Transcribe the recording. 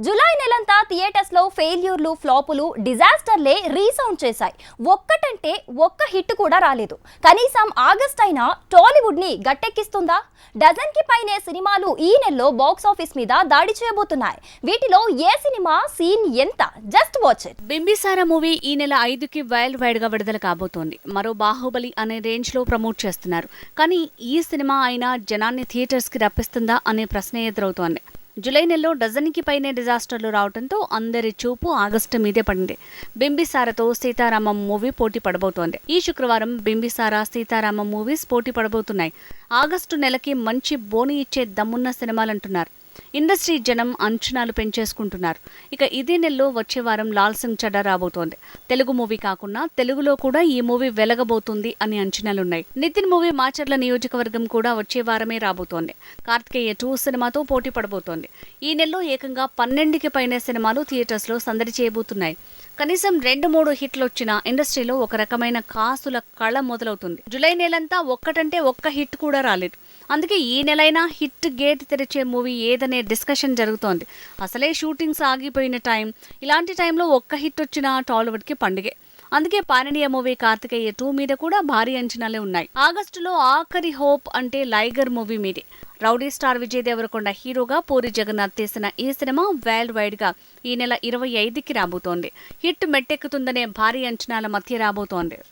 July నెలంతా theatres లో ఫెయిల్యూర్లు ఫ్లాపులు డిజాస్టర్లే resound చేశాయి. ఒక్కటంటే ఒక్క హిట్ కూడా రాలేదు. కనీసం ఆగస్ట్ అయినా టాలీవుడ్ ని గట్టెక్కిస్తుందా? డజన్ కి పైనే సినిమాలు ఈ నెలలో బాక్స్ ఆఫీస్ మీద దాడి చేయబోతున్నాయి. వీటిలో ఏ సినిమా సీన్ ఎంత? Just watch it. Bimbisara movie ఈ నెల 5కి వరల్డ్ వైడ్ గా విడుదల కాబోతోంది. మరో బాహుబలి అనే రేంజ్ లో ప్రమోట్ చేస్తున్నారు. కానీ ఈ సినిమా అయినా జనాన్ని థియేటర్స్ కి రప్పిస్తుందా అనే ప్రశ్న ఎదురవుతోంది. జూలై నెలలో డజన్కి పైనే డిజాస్టర్లు రావడంతో అందరి చూపు ఆగస్టు మీదే పడింది. బింబిసారాతో సీతారామం మూవీ పోటీ పడబోతోంది. ఈ శుక్రవారం బింబిసారా సీతారామం మూవీస్ పోటీ పడబోతున్నాయి. ఆగస్టు నెలకి మంచి బోని ఇచ్చే దమ్మున్న సినిమాలంటున్నారు. ఇండస్ట్రీ జనం అంచనాలు పెంచేసుకుంటున్నారు. ఇక ఇదే నెలలో వచ్చే వారం లాల్ సింగ్ చడ్డా రాబోతోంది. తెలుగు మూవీ కాకుండా తెలుగులో కూడా ఈ మూవీ వెలగబోతుంది అని అంచనాలున్నాయి. నితిన్ మూవీ మాచర్ల నియోజకవర్గం కూడా వచ్చే వారమే రాబోతోంది. కార్తికేయ 2 సినిమాతో పోటీ పడబోతోంది. ఈ నెలలో ఏకంగా 12కి పైనే సినిమాలు థియేటర్స్ లో సందడి చేయబోతున్నాయి. కనీసం 2-3 హిట్లు వచ్చినా ఇండస్ట్రీలో ఒక రకమైన కాసుల కళ మొదలవుతుంది. జూలై నెలంతా ఒక్కటంటే ఒక్క హిట్ కూడా రాలేదు. అందుకే ఈ నెలైనా హిట్ గేట్ తెరిచే మూవీ ఏదనే డిస్కషన్ జరుగుతోంది. అసలే షూటింగ్స్ ఆగిపోయిన టైం. ఇలాంటి టైంలో ఒక్క హిట్ వచ్చినా టాలీవుడ్కి పండుగే. అందుకే పాన్ ఇండియా మూవీ కార్తికేయ 2 మీద కూడా భారీ అంచనాలే ఉన్నాయి. ఆగస్టులో ఆఖరి హోప్ అంటే లైగర్ మూవీ మీదే. రౌడీ స్టార్ విజయ్ దేవరకొండ హీరోగా పూరి జగన్నాథ్ తీసిన ఈ సినిమా వరల్డ్ వైడ్ గా ఈ నెల 25కి రాబోతోంది. హిట్ మెట్టెక్కుతుందనే భారీ అంచనాల మధ్య రాబోతోంది.